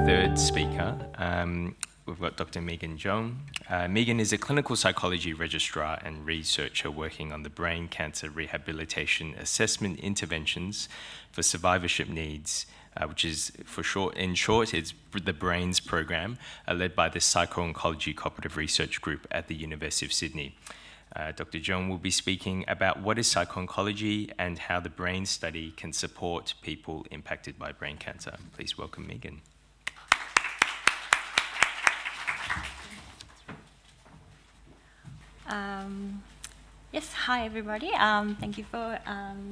third speaker. We've got Dr. Megan Jeon. Megan is a clinical psychology registrar and researcher working on the brain cancer rehabilitation assessment interventions for survivorship needs, which is, in short, it's the BRAINS program, led by the Psycho-Oncology Cooperative Research Group at the University of Sydney. Dr. Jeon will be speaking about what is psycho-oncology and how the BRAINS study can support people impacted by brain cancer. Please welcome Megan. Yes, hi everybody. Thank you for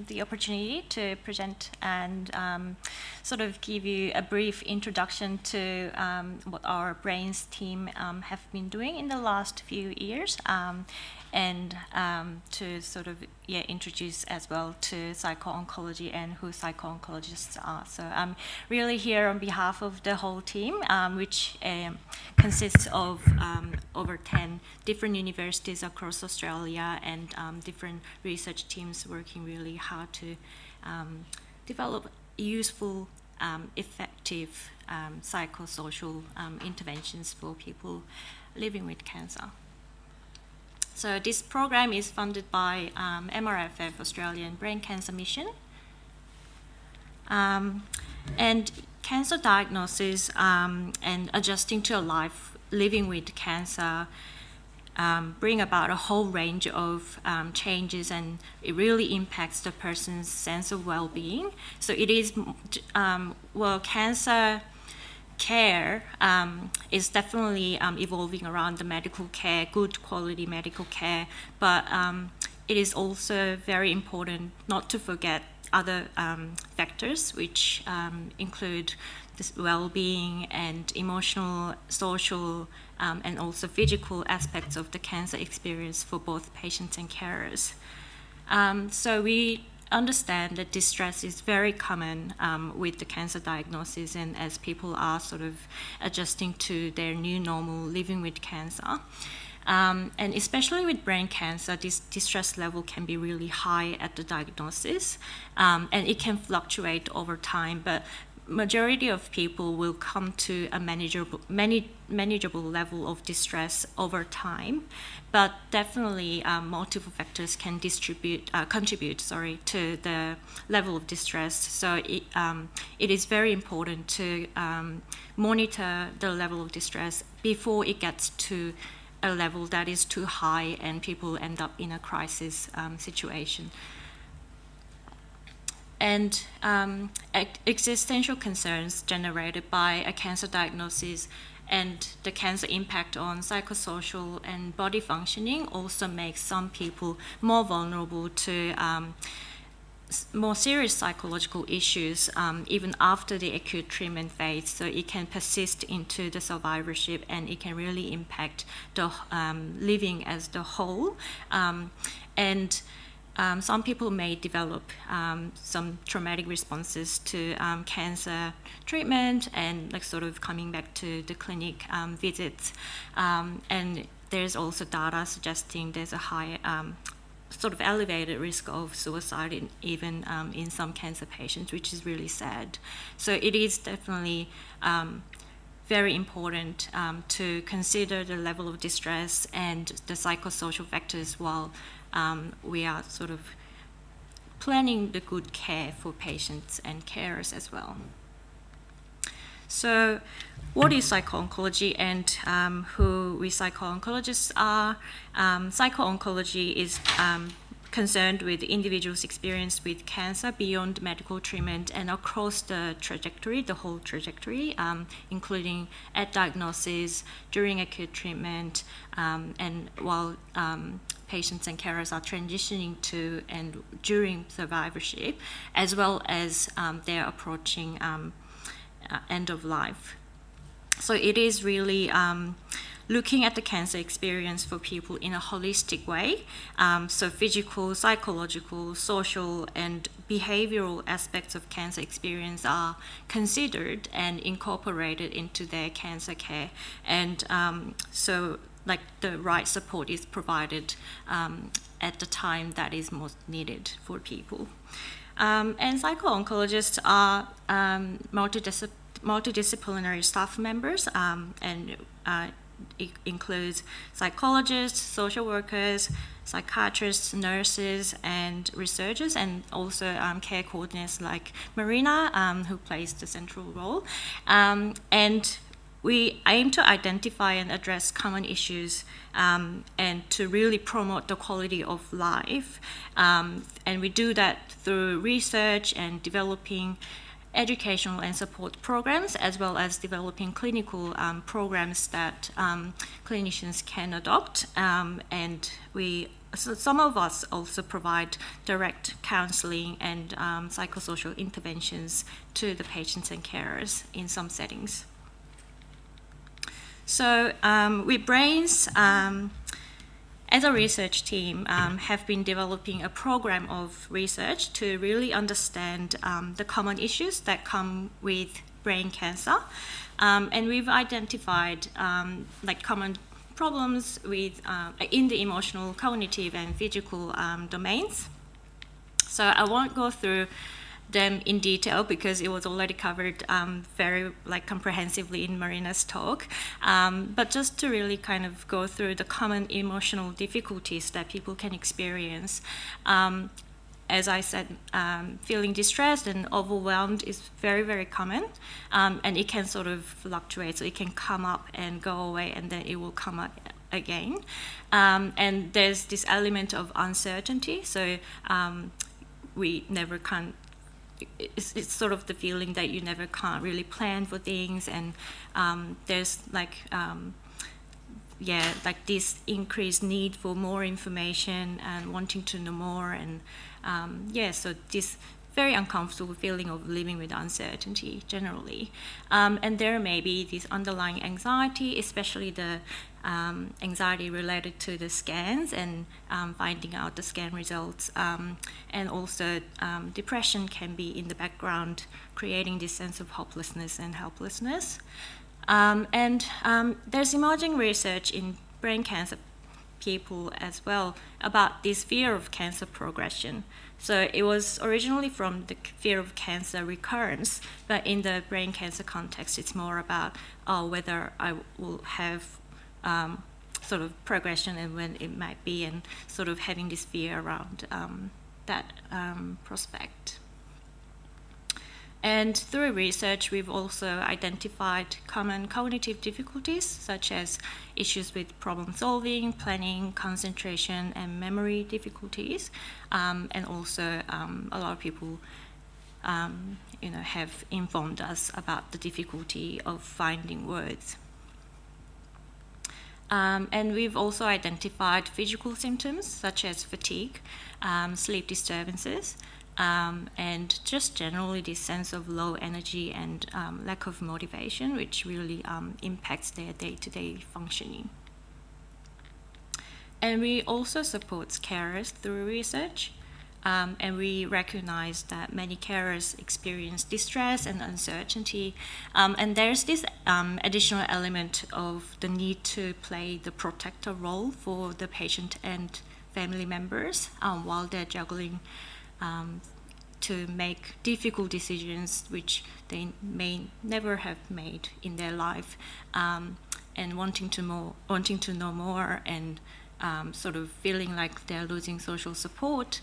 the opportunity to present and sort of give you a brief introduction to what our BRAINS team have been doing in the last few years, and to sort of introduce as well to psycho-oncology and who psycho-oncologists are. So I'm really here on behalf of the whole team, which consists of over 10 different universities across Australia and different research teams working really hard to develop useful, effective psychosocial interventions for people living with cancer. So this program is funded by MRFF, Australian Brain Cancer Mission. And cancer diagnosis and adjusting to a life living with cancer bring about a whole range of changes, and it really impacts the person's sense of well-being. So it is, cancer care is definitely evolving around the medical care, good quality medical care, but it is also very important not to forget other factors, which include this well-being and emotional, social, and also physical aspects of the cancer experience for both patients and carers. So we understand that distress is very common with the cancer diagnosis, and as people are sort of adjusting to their new normal living with cancer. And especially with brain cancer, this distress level can be really high at the diagnosis, and it can fluctuate over time, but majority of people will come to a manageable level of distress over time, but definitely multiple factors can contribute to the level of distress. So it is very important to monitor the level of distress before it gets to a level that is too high and people end up in a crisis situation. And existential concerns generated by a cancer diagnosis and the cancer impact on psychosocial and body functioning also makes some people more vulnerable to more serious psychological issues even after the acute treatment phase. So it can persist into the survivorship, and it can really impact the living as the whole. Some people may develop some traumatic responses to cancer treatment and like sort of coming back to the clinic visits. And there's also data suggesting there's a high sort of elevated risk of suicide even in some cancer patients, which is really sad. So it is definitely very important to consider the level of distress and the psychosocial factors while we are sort of planning the good care for patients and carers as well. So what is psycho-oncology and who we psycho-oncologists are? Psycho-oncology is concerned with individuals' experience with cancer beyond medical treatment and across the trajectory, the whole trajectory, including at diagnosis, during acute treatment, and while patients and carers are transitioning to and during survivorship, as well as they're approaching end of life. So it is really looking at the cancer experience for people in a holistic way. So physical, psychological, social, and behavioral aspects of cancer experience are considered and incorporated into their cancer care. And so like the right support is provided at the time that is most needed for people. And psycho-oncologists are multidisciplinary multidisciplinary staff members, and it includes psychologists, social workers, psychiatrists, nurses, and researchers, and also care coordinators like Marina, who plays the central role. And we aim to identify and address common issues and to really promote the quality of life. And we do that through research and developing educational and support programs, as well as developing clinical programs that clinicians can adopt. And so some of us also provide direct counselling and psychosocial interventions to the patients and carers in some settings. So we Brains, as a research team, have been developing a program of research to really understand the common issues that come with brain cancer. And we've identified like common problems with in the emotional, cognitive, and physical domains. So I won't go through them in detail because it was already covered very comprehensively in Marina's talk. But just to really kind of go through the common emotional difficulties that people can experience. As I said, feeling distressed and overwhelmed is very, very common, and it can sort of fluctuate. So it can come up and go away, and then it will come up again. And there's this element of uncertainty. So we never can. It's sort of the feeling that you never can't really plan for things, and there's this increased need for more information and wanting to know more, and so this very uncomfortable feeling of living with uncertainty generally. And there may be this underlying anxiety, especially the anxiety related to the scans and finding out the scan results. And also depression can be in the background, creating this sense of hopelessness and helplessness. And there's emerging research in brain cancer people as well about this fear of cancer progression. So it was originally from the fear of cancer recurrence, but in the brain cancer context, it's more about whether I will have sort of progression and when it might be, and sort of having this fear around that prospect. And through research, we've also identified common cognitive difficulties, such as issues with problem solving, planning, concentration, and memory difficulties. And also, a lot of people, have informed us about the difficulty of finding words. And we've also identified physical symptoms, such as fatigue, sleep disturbances, and just generally this sense of low energy and lack of motivation, which really impacts their day-to-day functioning. And we also support carers through research, and we recognize that many carers experience distress and uncertainty, and there's this additional element of the need to play the protector role for the patient and family members while they're juggling to make difficult decisions which they may never have made in their life, and wanting to know more, and sort of feeling like they're losing social support,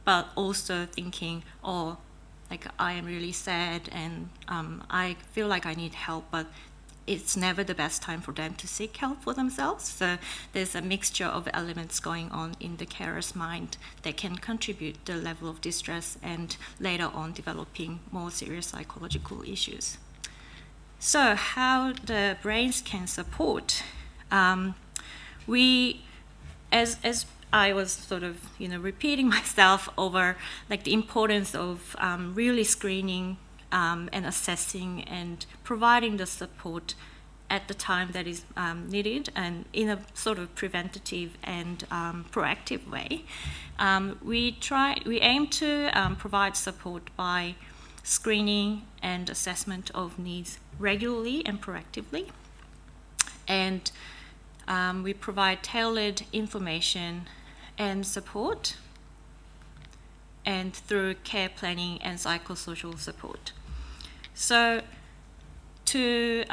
but also thinking, I am really sad and I feel like I need help, but it's never the best time for them to seek help for themselves. So there's a mixture of elements going on in the carer's mind that can contribute to the level of distress and later on developing more serious psychological issues. So how the brains can support. We, as I was sort of repeating myself over the importance of really screening and assessing and providing the support at the time that is needed, and in a sort of preventative and proactive way. We aim to provide support by screening and assessment of needs regularly and proactively, and we provide tailored information and support, and through care planning and psychosocial support. So to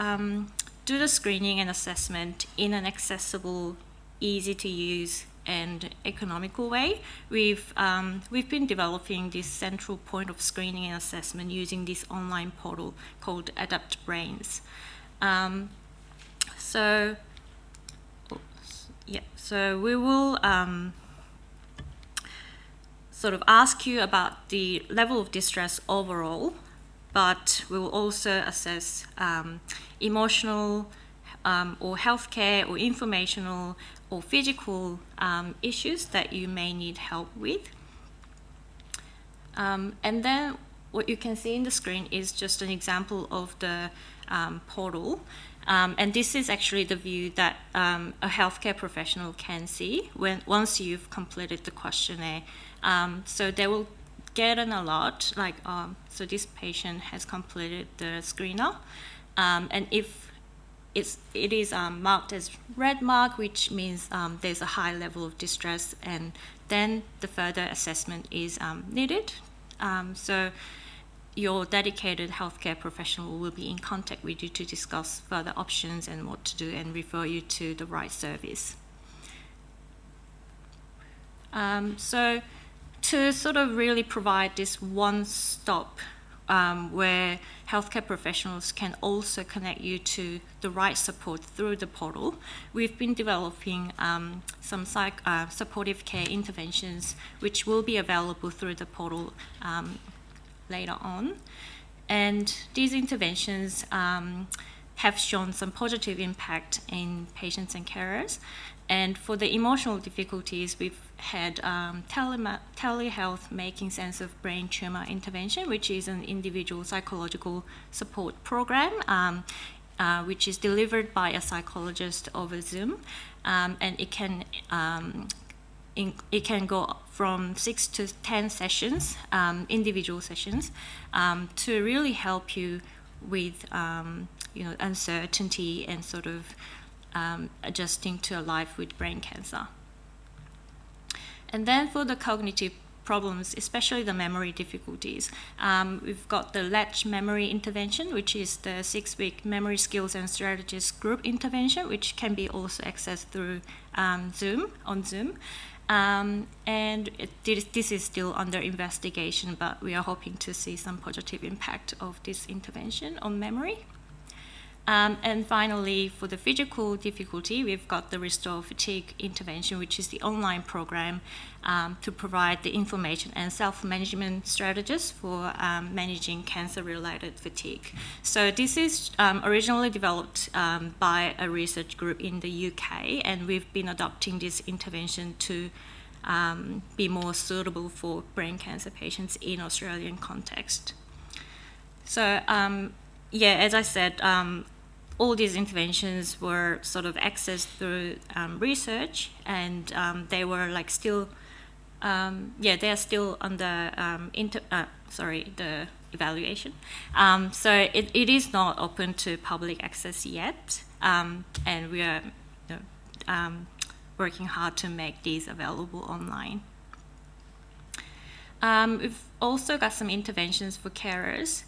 do the screening and assessment in an accessible, easy to use and economical way, we've been developing this central point of screening and assessment using this online portal called Adapt Brains. So we will sort of ask you about the level of distress overall, but we will also assess emotional or healthcare or informational or physical issues that you may need help with. And then what you can see in the screen is just an example of the portal. And this is actually the view that a healthcare professional can see once you've completed the questionnaire. So they will get an alert, like, so this patient has completed the screener. And if it is marked as red mark, which means there's a high level of distress, and then the further assessment is needed. So your dedicated healthcare professional will be in contact with you to discuss further options and what to do and refer you to the right service. So to sort of really provide this one-stop where healthcare professionals can also connect you to the right support through the portal, we've been developing some supportive care interventions which will be available through the portal later on. And these interventions have shown some positive impact in patients and carers. And for the emotional difficulties, we've had telehealth making sense of brain tumor intervention, which is an individual psychological support program, which is delivered by a psychologist over Zoom, and it can go from 6 to 10 sessions, individual sessions, to really help you with uncertainty and sort of adjusting to a life with brain cancer. And then for the cognitive problems, especially the memory difficulties, we've got the Latch Memory Intervention, which is the 6-week memory skills and strategies group intervention, which can be also accessed through Zoom. And this is still under investigation, but we are hoping to see some positive impact of this intervention on memory. And finally, for the physical difficulty, we've got the Restore Fatigue intervention, which is the online program to provide the information and self-management strategies for managing cancer-related fatigue. So this is originally developed by a research group in the UK, and we've been adopting this intervention to be more suitable for brain cancer patients in Australian context. So as I said, all these interventions were sort of accessed through research, and they were like still, they are still under the evaluation. So it is not open to public access yet, and we are working hard to make these available online. We've also got some interventions for carers.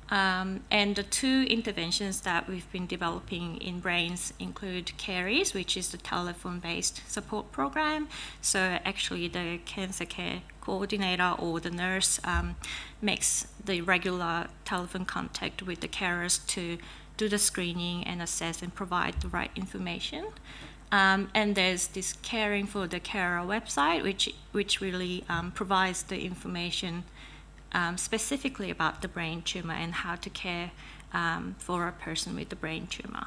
And the 2 interventions that we've been developing in brains include Caries, which is the telephone-based support program. So actually the cancer care coordinator or the nurse makes the regular telephone contact with the carers to do the screening and assess and provide the right information. And there's this Caring for the Carer website, which really provides the information specifically about the brain tumor and how to care for a person with the brain tumor.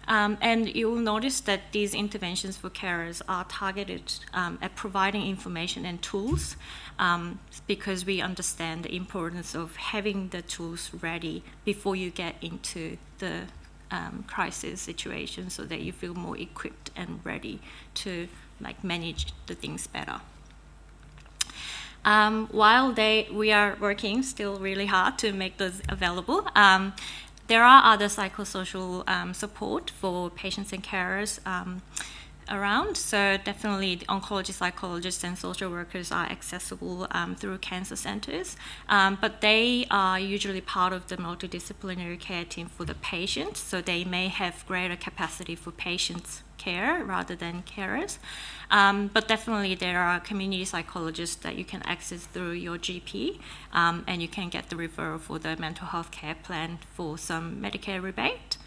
And you will notice that these interventions for carers are targeted at providing information and tools because we understand the importance of having the tools ready before you get into the crisis situation so that you feel more equipped and ready to manage the things better. While we are working still really hard to make those available, there are other psychosocial support for patients and carers around. So definitely the oncology psychologists and social workers are accessible through cancer centres, but they are usually part of the multidisciplinary care team for the patient, so they may have greater capacity for patients' care rather than carers. But definitely there are community psychologists that you can access through your GP, and you can get the referral for the mental health care plan for some Medicare rebate.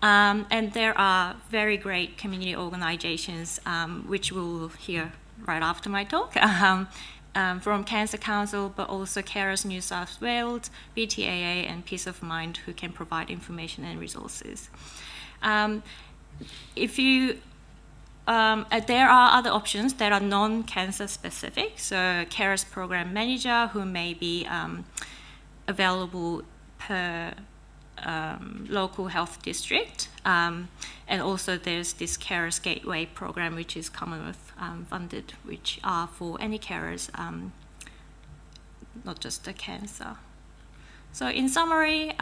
And there are very great community organisations, which we'll hear right after my talk, from Cancer Council, but also Carers New South Wales, BTAA, and Peace of Mind, who can provide information and resources. There are other options that are non-cancer specific, so Carers Program Manager, who may be available per local health district, and also there's this Carers Gateway program, which is Commonwealth funded, which are for any carers, not just the cancer. So in summary,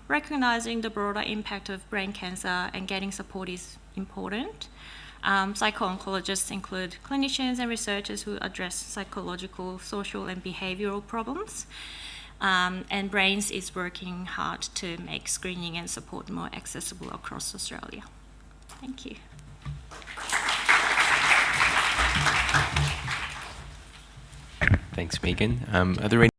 recognizing the broader impact of brain cancer and getting support is important. Psycho-oncologists include clinicians and researchers who address psychological, social, and behavioural problems. And BRAINS is working hard to make screening and support more accessible across Australia. Thank you. Thanks, Megan. Are there any